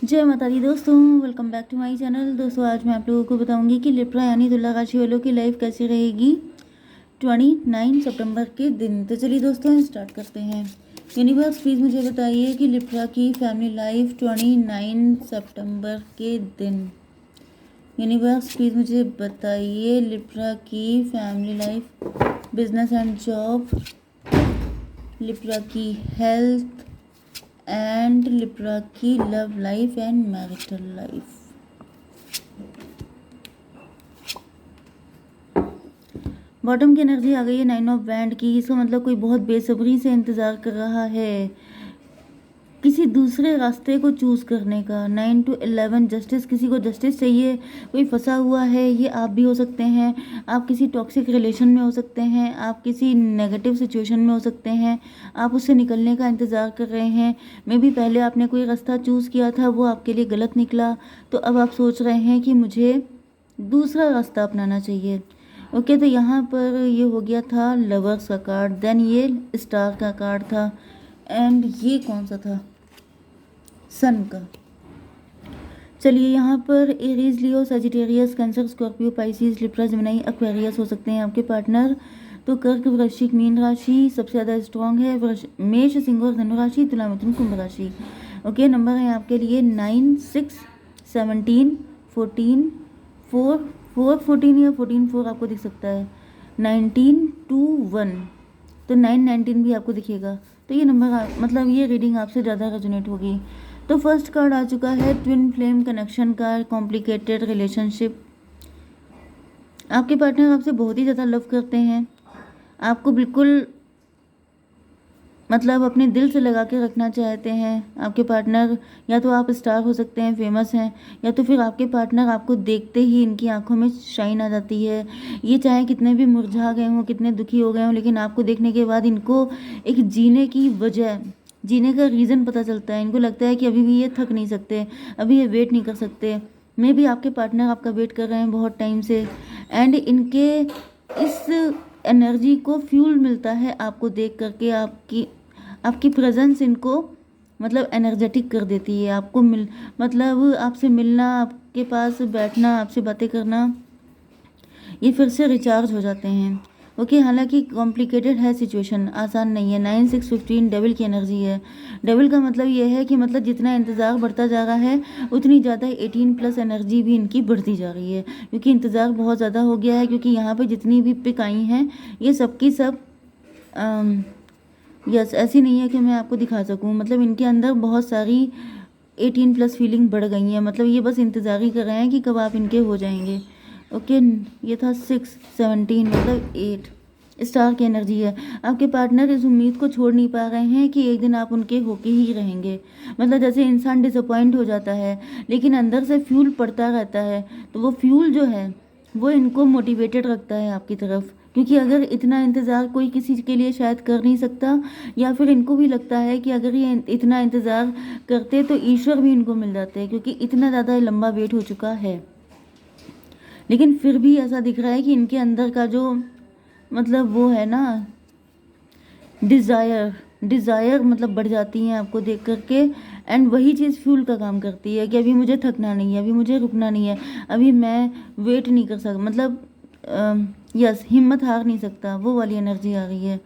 जय माता दी दोस्तों, welcome back to my channel. दोस्तों आज मैं आप लोगों को बताऊंगी कि लिब्रा यानी तुला राशि वालों की लाइफ कैसी रहेगी 29 सितंबर के दिन। तो चलिए दोस्तों स्टार्ट करते हैं। यूनिवर्स प्लीज़ मुझे बताइए कि लिब्रा की फैमिली लाइफ 29 सितंबर के दिन। यूनिवर्स प्लीज़ मुझे बताइए लिब्रा की family life, business and job, Libra की हेल्थ एंड लिब्रा की love life and marital life. Bottom की एनर्जी आ गई है 9 ऑफ बैंड की। इसका मतलब कोई बहुत बेसब्री से इंतज़ार कर रहा है किसी दूसरे रास्ते को चूज़ करने का। 9 to 11 जस्टिस, किसी को जस्टिस चाहिए, कोई फंसा हुआ है। ये आप भी हो सकते हैं, आप किसी टॉक्सिक रिलेशन में हो सकते हैं, आप किसी नेगेटिव सिचुएशन में हो सकते हैं, आप उससे निकलने का इंतज़ार कर रहे हैं। मे बी पहले आपने कोई रास्ता चूज़ किया था, वो आपके लिए गलत निकला, तो अब आप सोच रहे हैं कि मुझे दूसरा रास्ता अपनाना चाहिए। ओके, तो यहाँ पर ये हो गया था लवर्स का कार्ड, देन ये स्टार का कार्ड था, एंड ये कौन सा था, सन का। चलिए यहाँ पर Aries, Leo, Sagittarius, Cancer, Scorpio, Pisces, Libra, Gemini, Aquarius हो सकते हैं आपके पार्टनर। तो कर्क, वृश्चिक, मीन राशि सबसे ज़्यादा स्ट्रॉन्ग है। मेष, सिंह और धनु राशि, तुला, मिथुन, कुंभ राशि। ओके, नंबर है आपके लिए 9, 6, 17, 14, 4, 4, 14 या 14, 4 आपको दिख सकता है। 19, 2, 1, तो 9, 19 भी आपको दिखेगा। तो ये नंबर मतलब ये रीडिंग आपसे ज़्यादा रेजोनेट होगी। तो फर्स्ट कार्ड आ चुका है ट्विन फ्लेम कनेक्शन का, कॉम्प्लिकेटेड रिलेशनशिप। आपके पार्टनर आपसे बहुत ही ज़्यादा लव करते हैं, आपको बिल्कुल मतलब अपने दिल से लगा के रखना चाहते हैं आपके पार्टनर। या तो आप स्टार हो सकते हैं, फेमस हैं, या तो फिर आपके पार्टनर आपको देखते ही इनकी आंखों में शाइन आ जाती है। ये चाहे कितने भी मुरझा गए हों, कितने दुखी हो गए हों, लेकिन आपको देखने के बाद इनको एक जीने की वजह, जीने का रीज़न पता चलता है। इनको लगता है कि अभी भी ये थक नहीं सकते, अभी ये वेट नहीं कर सकते। मे भी आपके पार्टनर आपका वेट कर रहे हैं बहुत टाइम से, एंड इनके इस एनर्जी को फ्यूल मिलता है आपको देख करके। आपकी प्रेजेंस इनको मतलब एनर्जेटिक कर देती है। आपको मतलब आपसे मिलना, आपके पास बैठना, आपसे बातें करना, ये फिर से रिचार्ज हो जाते हैं। ओके, हालांकि कॉम्प्लिकेटेड है सिचुएशन, आसान नहीं है। 9, 6, 15 डेविल की एनर्जी है। डेविल का मतलब ये है कि मतलब जितना इंतज़ार बढ़ता जा रहा है उतनी ज़्यादा 18+ एनर्जी भी इनकी बढ़ती जा रही है, क्योंकि इंतज़ार बहुत ज़्यादा हो गया है। क्योंकि यहाँ पे जितनी भी पिक आई हैं ये सबकी सब यस ऐसी नहीं है कि मैं आपको दिखा सकूं। मतलब इनके अंदर बहुत सारी 18+ फीलिंग बढ़ गई हैं। मतलब ये बस इंतज़ार ही कर रहे हैं कि कब आप इनके हो जाएंगे। ओके, ये था 6, 17 मतलब 8 स्टार की एनर्जी है। आपके पार्टनर इस उम्मीद को छोड़ नहीं पा रहे हैं कि एक दिन आप उनके होके ही रहेंगे। मतलब जैसे इंसान डिसअपॉइंट हो जाता है लेकिन अंदर से फ्यूल पड़ता रहता है, तो वो फ्यूल जो है वो इनको मोटिवेटेड रखता है आपकी तरफ। क्योंकि अगर इतना इंतज़ार कोई किसी के लिए शायद कर नहीं सकता, या फिर इनको भी लगता है कि अगर ये इतना इंतज़ार करते तो ईश्वर भी इनको मिल जाते, क्योंकि इतना ज़्यादा लंबा वेट हो चुका है। लेकिन फिर भी ऐसा दिख रहा है कि इनके अंदर का जो मतलब वो है ना डिज़ायर मतलब बढ़ जाती हैं आपको देख करके। एंड वही चीज़ फ्यूल का काम करती है कि अभी मुझे थकना नहीं है, अभी मुझे रुकना नहीं है, अभी मैं वेट नहीं कर सकता, मतलब यस हिम्मत हार नहीं सकता, वो वाली एनर्जी आ रही है।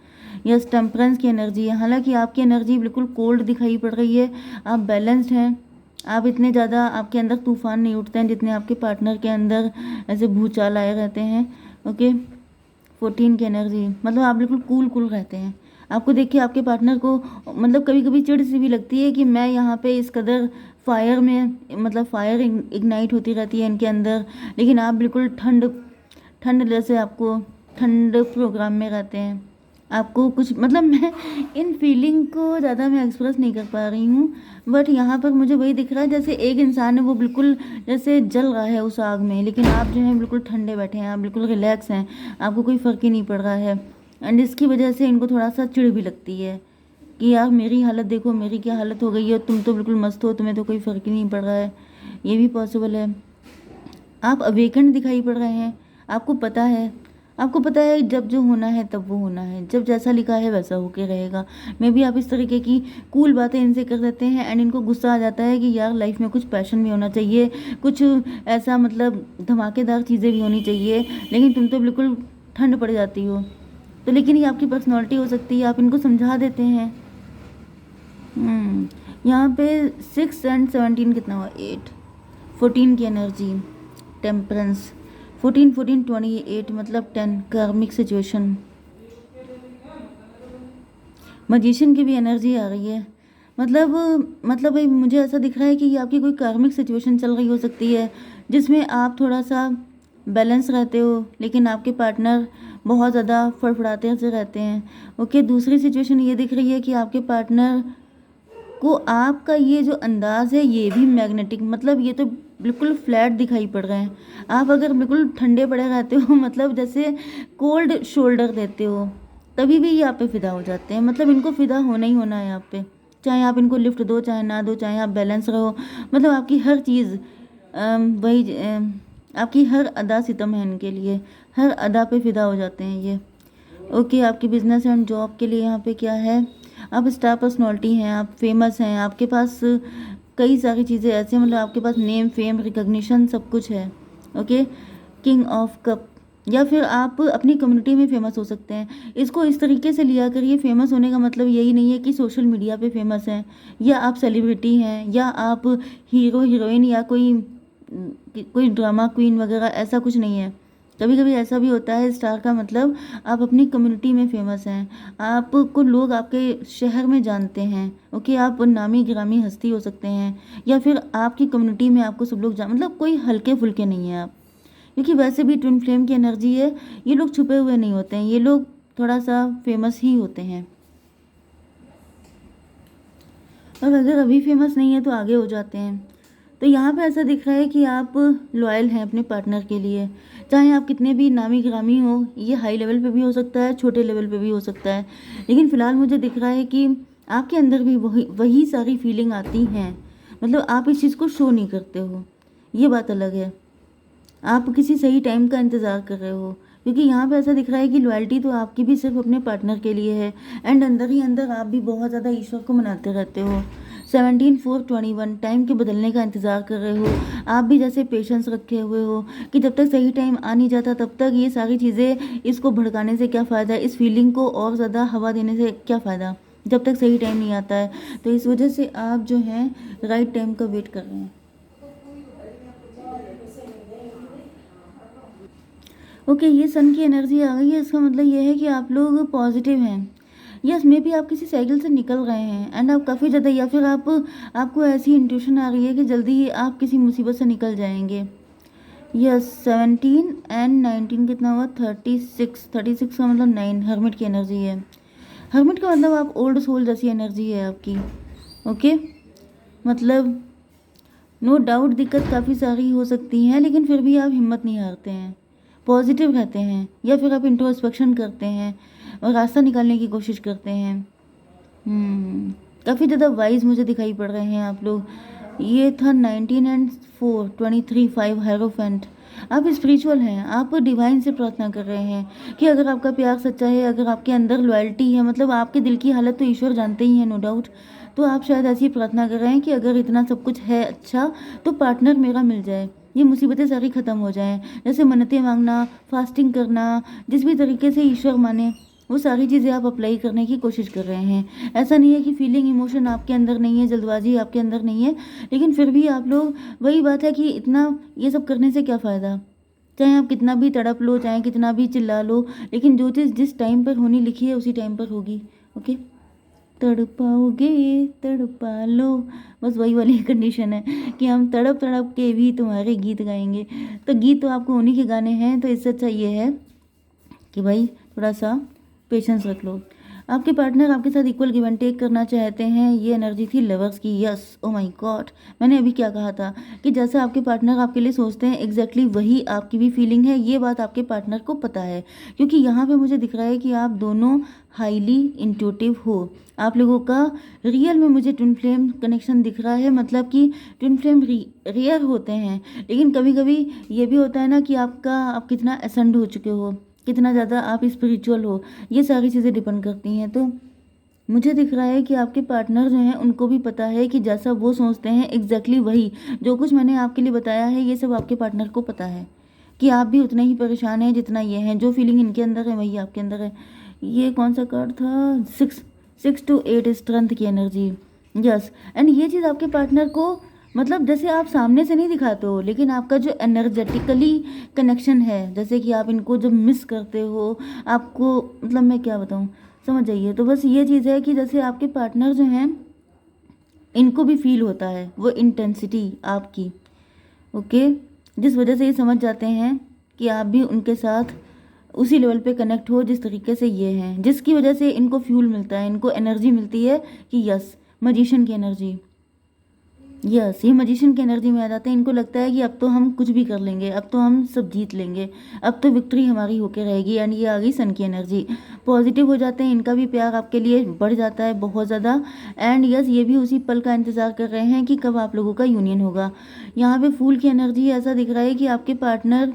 यस, टेम्परेंस की एनर्जी है। हालांकि आपकी एनर्जी बिल्कुल कोल्ड दिखाई पड़ रही है, आप बैलेंस्ड हैं, आप इतने ज़्यादा आपके अंदर तूफान नहीं उठते हैं जितने आपके पार्टनर के अंदर ऐसे भूचाल आए रहते हैं। ओके, 14 की एनर्जी मतलब आप बिल्कुल कूल कूल रहते हैं। आपको देख के आपके पार्टनर को मतलब कभी कभी चिढ़ सी भी लगती है कि मैं यहाँ पे इस कदर फायर में, मतलब फायर इग्नाइट होती रहती है इनके अंदर, लेकिन आप बिल्कुल ठंड ठंड जैसे आपको ठंड प्रोग्राम में रहते हैं। आपको कुछ मतलब मैं इन फीलिंग को ज़्यादा मैं एक्सप्रेस नहीं कर पा रही हूँ, बट यहाँ पर मुझे वही दिख रहा है जैसे एक इंसान है वो बिल्कुल जैसे जल रहा है उस आग में, लेकिन आप जो हैं बिल्कुल ठंडे बैठे हैं, आप बिल्कुल रिलैक्स हैं, आपको कोई फ़र्क ही नहीं पड़ रहा है। एंड इसकी वजह से इनको थोड़ा सा चिढ़ भी लगती है कि यार मेरी हालत देखो, मेरी क्या हालत हो गई है, तुम तो बिल्कुल मस्त हो, तुम्हें तो कोई फ़र्क ही नहीं पड़ रहा है। ये भी पॉसिबल है। आप अवेकन दिखाई पड़ रहे हैं, आपको पता है आपको पता है जब जो होना है तब वो होना है, जब जैसा लिखा है वैसा होके रहेगा। मे बी आप इस तरीके की कूल बातें इनसे कर देते हैं एंड इनको गुस्सा आ जाता है कि यार लाइफ में कुछ पैशन भी होना चाहिए, कुछ ऐसा मतलब धमाकेदार चीज़ें भी होनी चाहिए, लेकिन तुम तो बिल्कुल ठंड पड़ जाती हो। तो लेकिन ये आपकी पर्सनैलिटी हो सकती है, आप इनको समझा देते हैं। यहाँ पे 6 एंड 17 कितना हुआ, 8, 14 की एनर्जी, टेम्परेंस, 14 14 28 मतलब 10, कार्मिक सिचुएशन, मजिशियन की भी एनर्जी आ रही है। मतलब भाई मुझे ऐसा दिख रहा है कि ये आपकी कोई कार्मिक सिचुएशन चल रही हो सकती है जिसमें आप थोड़ा सा बैलेंस रहते हो, लेकिन आपके पार्टनर बहुत ज़्यादा फड़फड़ाते से रहते हैं। ओके, दूसरी सिचुएशन ये दिख रही है कि आपके पार्टनर को आपका ये जो अंदाज़ है ये भी मैग्नेटिक, मतलब ये तो बिल्कुल फ्लैट दिखाई पड़ रहे हैं। आप अगर बिल्कुल ठंडे पड़े रहते हो मतलब जैसे कोल्ड शोल्डर देते हो, तभी भी ये आप पे फिदा हो जाते हैं। मतलब इनको फिदा होना ही होना है आप पे, चाहे आप इनको लिफ्ट दो चाहे ना दो, चाहे आप बैलेंस रहो, मतलब आपकी हर चीज़ आपकी हर अदा सितम है इनके लिए, हर अदा पे फिदा हो जाते हैं ये। ओके, आपकी बिजनेस एंड जॉब के लिए यहाँ पे क्या है, आप स्टार पर्सनैलिटी हैं, आप फेमस हैं, आपके पास कई सारी चीज़ें ऐसी, मतलब आपके पास नेम फेम रिकग्निशन सब कुछ है। ओके, किंग ऑफ कप, या फिर आप अपनी कम्युनिटी में फेमस हो सकते हैं। इसको इस तरीके से लिया करिए, फेमस होने का मतलब यही नहीं है कि सोशल मीडिया पे फेमस हैं, या आप सेलिब्रिटी हैं, या आप हीरो हीरोइन, या कोई ड्रामा क्वीन वगैरह, ऐसा कुछ नहीं है। कभी कभी ऐसा भी होता है, स्टार का मतलब आप अपनी कम्युनिटी में फेमस हैं, आपको लोग आपके शहर में जानते हैं। ओके, आप नामी गिरामी हस्ती हो सकते हैं, या फिर आपकी कम्युनिटी में आपको सब लोग मतलब कोई हल्के फुल्के नहीं हैं आप, क्योंकि वैसे भी ट्विन फ्लेम की एनर्जी है, ये लोग छुपे हुए नहीं होते हैं, ये लोग थोड़ा सा फेमस ही होते हैं, और अगर अभी फेमस नहीं है तो आगे हो जाते हैं। तो यहाँ पे ऐसा दिख रहा है कि आप लॉयल हैं अपने पार्टनर के लिए, चाहे आप कितने भी नामी गिरामी हो, ये हाई लेवल पे भी हो सकता है, छोटे लेवल पे भी हो सकता है, लेकिन फ़िलहाल मुझे दिख रहा है कि आपके अंदर भी वही वही सारी फीलिंग आती हैं, मतलब आप इस चीज़ को शो नहीं करते हो, ये बात अलग है। आप किसी सही टाइम का इंतज़ार कर रहे हो, क्योंकि यहाँ पे ऐसा दिख रहा है कि लॉयल्टी तो आपकी भी सिर्फ अपने पार्टनर के लिए है, एंड अंदर ही अंदर आप भी बहुत ज़्यादा ईश्वर को मनाते रहते हो। 17 4 21 टाइम के बदलने का इंतज़ार कर रहे हो, आप भी जैसे पेशेंस रखे हुए हो कि जब तक सही टाइम आ नहीं जाता तब तक ये सारी चीज़ें, इसको भड़काने से क्या फ़ायदा, इस फीलिंग को और ज़्यादा हवा देने से क्या फ़ायदा, जब तक सही टाइम नहीं आता है। तो इस वजह से आप जो हैं राइट टाइम का वेट कर रहे हैं। ओके, ये सन की एनर्जी आ गई है, इसका मतलब ये है कि आप लोग पॉजिटिव हैं। यस, मे बी आप किसी साइकिल से निकल रहे हैं एंड आप काफ़ी ज़्यादा, या फिर आपको ऐसी इंट्यूशन आ रही है कि जल्दी ही आप किसी मुसीबत से निकल जाएंगे। यस, 17 एंड 19 कितना हुआ, 36 का मतलब 9, हर्मिट की एनर्जी है। हर्मिट का मतलब आप ओल्ड सोल जैसी एनर्जी है आपकी। ओके, मतलब नो डाउट दिक्कत काफ़ी सारी हो सकती हैं, लेकिन फिर भी आप हिम्मत नहीं हारते हैं, पॉजिटिव रहते हैं, या फिर आप इंट्रोस्पेक्शन करते हैं और रास्ता निकालने की कोशिश करते हैं। काफ़ी ज़्यादा वाइज मुझे दिखाई पड़ रहे हैं आप लोग। ये था 19 एंड 4 23 5 हेरोफेंट। आप स्पिरिचुअल हैं, आप डिवाइन से प्रार्थना कर रहे हैं कि अगर आपका प्यार सच्चा है, अगर आपके अंदर लॉयल्टी है, मतलब आपके दिल की हालत तो ईश्वर जानते ही हैं नो डाउट, तो आप शायद ऐसी प्रार्थना कर रहे हैं कि अगर इतना सब कुछ है अच्छा तो पार्टनर मेरा मिल जाए, ये मुसीबतें सारी ख़त्म हो जाएं। जैसे मन्नतें मांगना, फास्टिंग करना, जिस भी तरीके से ईश्वर माने वो सारी चीज़ें आप अप्लाई करने की कोशिश कर रहे हैं। ऐसा नहीं है कि फीलिंग इमोशन आपके अंदर नहीं है, जल्दबाजी आपके अंदर नहीं है, लेकिन फिर भी आप लोग, वही बात है कि इतना ये सब करने से क्या फ़ायदा, चाहे आप कितना भी तड़प लो, चाहे कितना भी चिल्ला लो, लेकिन जो चीज़ जिस टाइम पर होनी लिखी है उसी टाइम पर होगी। ओके, तड़पाओगे तड़पा लो, बस वही वाली कंडीशन है कि हम तड़प तड़प के भी तुम्हारे गीत गाएंगे। तो गीत तो आपको उन्हीं के गाने हैं, तो इससे अच्छा ये है कि भाई थोड़ा सा पेशेंस रख लो। आपके पार्टनर आपके साथ इक्वल गिव एंड टेक करना चाहते हैं, ये एनर्जी थी लवर्स की। यस, ओ माय गॉड, मैंने अभी क्या कहा था कि जैसा आपके पार्टनर आपके लिए सोचते हैं एग्जैक्टली वही आपकी भी फीलिंग है, ये बात आपके पार्टनर को पता है, क्योंकि यहाँ पे मुझे दिख रहा है कि आप दोनों हाईली इंट्यूटिव हो। आप लोगों का रियल में मुझे ट्विन फ्लेम कनेक्शन दिख रहा है, मतलब कि ट्विन फ्लेम रेयर होते हैं, लेकिन कभी कभी ये भी होता है ना कि आप कितना असेंड हो चुके हो, कितना ज़्यादा आप स्पिरिचुअल हो, ये सारी चीज़ें डिपेंड करती हैं। तो मुझे दिख रहा है कि आपके पार्टनर जो हैं उनको भी पता है कि जैसा वो सोचते हैं एग्जैक्टली वही जो कुछ मैंने आपके लिए बताया है, ये सब आपके पार्टनर को पता है कि आप भी उतने ही परेशान हैं जितना ये हैं। जो फीलिंग इनके अंदर है वही आपके अंदर है। ये कौन सा कार्ड था? 6 to 8 स्ट्रेंथ की एनर्जी। यस, एंड ये चीज़ आपके पार्टनर को मतलब जैसे आप सामने से नहीं दिखाते हो, लेकिन आपका जो एनर्जेटिकली कनेक्शन है, जैसे कि आप इनको जब मिस करते हो, आपको मतलब मैं क्या बताऊँ, समझ जाइए। तो बस ये चीज़ है कि जैसे आपके पार्टनर जो हैं इनको भी फील होता है वो इंटेंसिटी आपकी, ओके, जिस वजह से ये समझ जाते हैं कि आप भी उनके साथ उसी लेवल पे कनेक्ट हो जिस तरीके से ये हैं, जिसकी वजह से इनको फ्यूल मिलता है, इनको एनर्जी मिलती है कि यस, मजिशियन की एनर्जी। यस, ये मजिशियन की एनर्जी में आ जाते हैं। इनको लगता है कि अब तो हम कुछ भी कर लेंगे, अब तो हम सब जीत लेंगे, अब तो विक्ट्री हमारी होके रहेगी। एंड ये आ गई सन की एनर्जी। पॉजिटिव हो जाते हैं, इनका भी प्यार आपके लिए बढ़ जाता है बहुत ज़्यादा। एंड यस, ये भी उसी पल का इंतज़ार कर रहे हैं कि कब आप लोगों का यूनियन होगा। यहाँ पे फूल की एनर्जी ऐसा दिख रहा है कि आपके पार्टनर,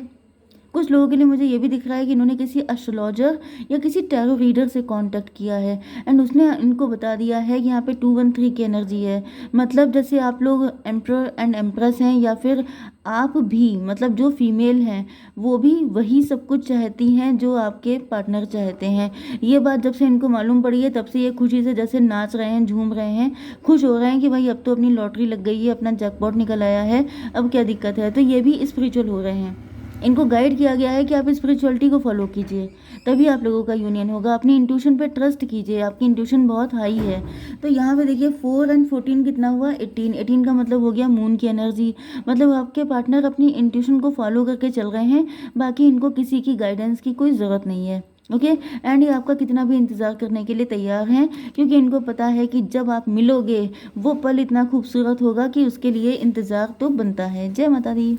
कुछ लोगों के लिए मुझे ये भी दिख रहा है कि इन्होंने किसी एस्ट्रोलॉजर या किसी टैरो रीडर से कांटेक्ट किया है एंड उसने इनको बता दिया है कि यहाँ पे 213 की एनर्जी है। मतलब जैसे आप लोग एम्परर एंड एम्प्रेस हैं, या फिर आप भी, मतलब जो फीमेल हैं वो भी वही सब कुछ चाहती हैं जो आपके पार्टनर चाहते हैं। ये बात जब से इनको मालूम पड़ी है तब से ये खुशी से जैसे नाच रहे हैं, झूम रहे हैं, खुश हो रहे हैं कि भाई अब तो अपनी लॉटरी लग गई है, अपना जैकपॉट निकल आया है, अब क्या दिक्कत है। तो ये भी स्पिरिचुअल हो रहे हैं। इनको गाइड किया गया है कि आप स्पिरिचुअलिटी को फॉलो कीजिए, तभी आप लोगों का यूनियन होगा। अपनी इंट्यूशन पे ट्रस्ट कीजिए, आपकी इंट्यूशन बहुत हाई है। तो यहाँ पे देखिए 4 और 14 कितना हुआ? 18 का मतलब हो गया मून की एनर्जी। मतलब आपके पार्टनर अपनी इंट्यूशन को फॉलो करके चल रहे हैं, बाकी इनको किसी की गाइडेंस की कोई ज़रूरत नहीं है, ओके। एंड ये आपका कितना भी इंतज़ार करने के लिए तैयार हैं, क्योंकि इनको पता है कि जब आप मिलोगे वो पल इतना खूबसूरत होगा कि उसके लिए इंतज़ार तो बनता है। जय माता दी।